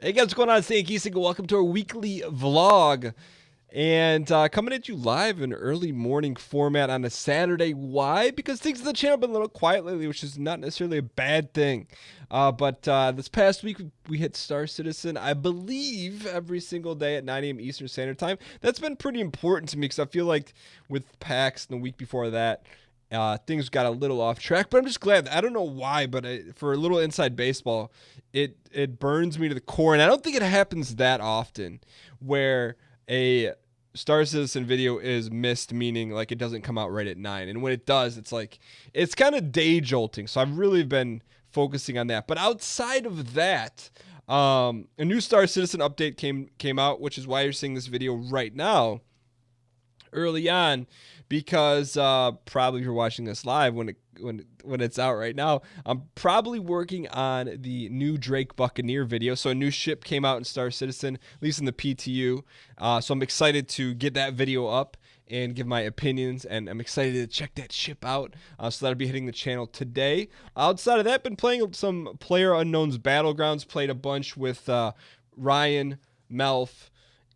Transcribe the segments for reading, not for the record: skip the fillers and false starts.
Hey guys, what's going on? It's Gheesling. Welcome to our weekly vlog. And coming at you live in early morning format on a Saturday. Why? Because things in the channel have been a little quiet lately, which is not necessarily a bad thing. But this past week, we hit Star Citizen, I believe, every single day at 9 a.m. Eastern Standard Time. That's been pretty important to me because I feel like with PAX and the week before that, things got a little off track, but I'm just glad. I don't know why, but for a little inside baseball, it burns me to the core, and I don't think it happens that often where a Star Citizen video is missed, meaning like it doesn't come out right at 9, and when it does, it's like it's kind of day jolting. So I've really been focusing on that. But outside of that, a new Star Citizen update came out, which is why you're seeing this video right now early on, because probably if you're watching this live when it's out right now, I'm probably working on the new Drake Buccaneer video. So a new ship came out in Star Citizen, at least in the PTU. So I'm excited to get that video up and give my opinions, and I'm excited to check that ship out. So that'll be hitting the channel today. Outside of that, been playing some PlayerUnknown's Battlegrounds. Played a bunch with Ryan, Melf,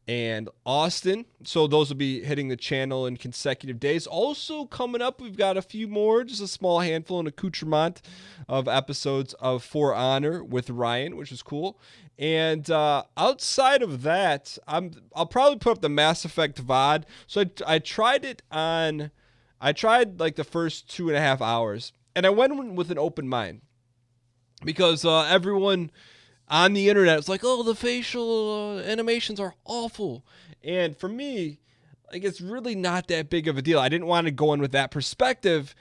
and Austin. So those will be hitting the channel in consecutive days. Also coming up, we've got a few more, just a small handful, an accoutrement of episodes of For Honor with Ryan, which is cool. And outside of that, I'll probably put up the Mass Effect VOD. So I tried like the first 2.5 hours, and I went with an open mind because everyone on the internet, it's like, oh, the facial animations are awful. And for me, like, it's really not that big of a deal. I didn't want to go in with that perspective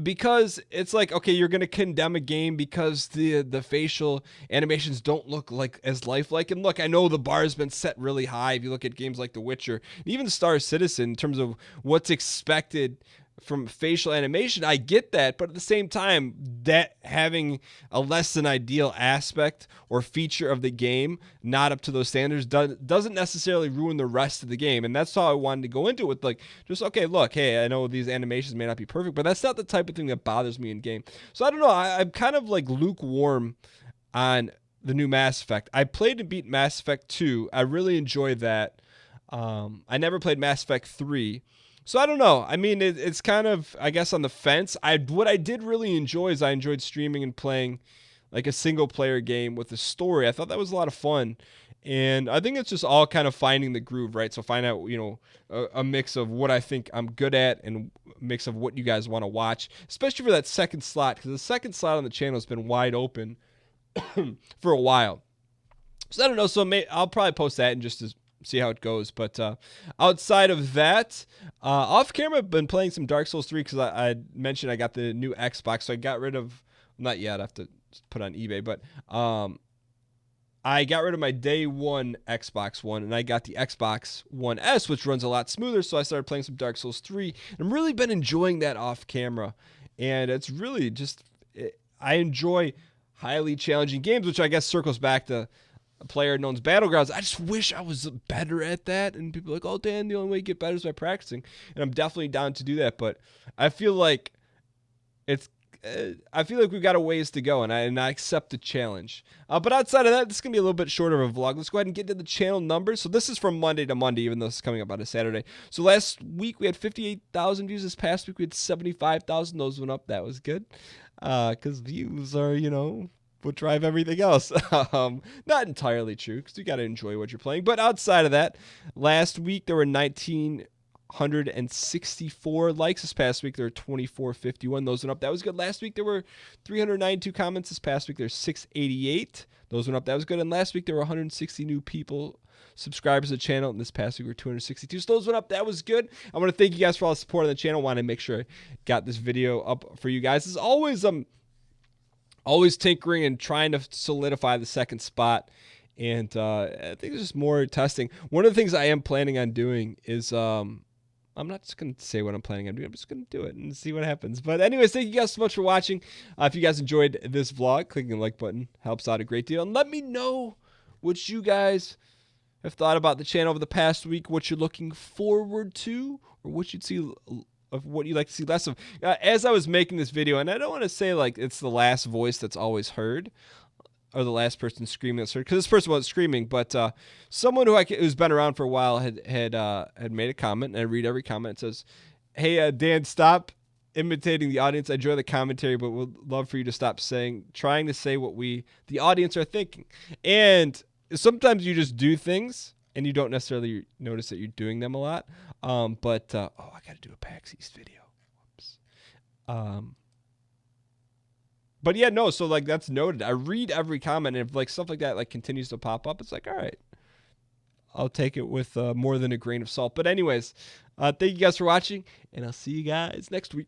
because it's like, okay, you're going to condemn a game because the facial animations don't look like as lifelike. And look, I know the bar has been set really high. If you look at games like The Witcher, even Star Citizen, in terms of what's expected from facial animation, I get that, but at the same time, that having a less than ideal aspect or feature of the game not up to those standards doesn't necessarily ruin the rest of the game. And that's how I wanted to go into it, with like, just, okay, look, hey, I know these animations may not be perfect, but that's not the type of thing that bothers me in game. So I don't know, I'm kind of like lukewarm on the new Mass Effect. I played and beat Mass Effect 2. I really enjoyed that. I never played Mass Effect 3. So I don't know. I mean, it's kind of, I guess, on the fence. What I did really enjoy is I enjoyed streaming and playing like a single player game with a story. I thought that was a lot of fun. And I think it's just all kind of finding the groove, right? So find out, a mix of what I think I'm good at and a mix of what you guys want to watch, especially for that second slot, because the second slot on the channel has been wide open for a while. So I don't know. So I'll probably post that and just see how it goes. But outside of that, off camera, I've been playing some Dark Souls 3 because I mentioned I got the new Xbox. So I got rid of, not yet, I have to put on eBay, but I got rid of my day one Xbox One, and I got the Xbox One S, which runs a lot smoother. So I started playing some Dark Souls 3, and I've really been enjoying that off camera. And it's really just, I enjoy highly challenging games, which I guess circles back to PlayerUnknown's Battlegrounds. I just wish I was better at that. And people are like, oh, Dan, the only way you get better is by practicing. And I'm definitely down to do that. But I feel like we've got a ways to go, and I accept the challenge. But outside of that, this is going to be a little bit shorter of a vlog. Let's go ahead and get to the channel numbers. So this is from Monday to Monday, even though this is coming up on a Saturday. So last week we had 58,000 views. This past week we had 75,000. Those went up. That was good. Because views are, what drive everything else. Not entirely true, because you got to enjoy what you're playing. But outside of that, last week there were 1,964 likes. This past week there were 2,451. Those went up. That was good. Last week there were 392 comments. This past week there's 688. Those went up. That was good. And last week there were 160 new people, subscribers to the channel, and this past week were 262. So those went up. That was good. I want to thank you guys for all the support on the channel. I want to make sure I got this video up for you guys. As always, always tinkering and trying to solidify the second spot. And I think there's just more testing. One of the things I am planning on doing is, I'm not just going to say what I'm planning on doing. I'm just going to do it and see what happens. But anyways, thank you guys so much for watching. If you guys enjoyed this vlog, clicking the like button helps out a great deal. And let me know what you guys have thought about the channel over the past week, what you're looking forward to, or what you'd see of what you like to see less of. As I was making this video, and I don't want to say like it's the last voice that's always heard. or the last person screaming that because this person wasn't screaming, but someone who's been around for a while had made a comment, and I read every comment. It says, "Hey, Dan, stop imitating the audience. I enjoy the commentary, but would love for you to stop trying to say what the audience are thinking." And sometimes you just do things and you don't necessarily notice that you're doing them a lot. I got to do a PAX East video. Whoops. But yeah, no. So like that's noted. I read every comment, and if like stuff like that like continues to pop up, it's like, all right, I'll take it with more than a grain of salt. But anyways, thank you guys for watching, and I'll see you guys next week.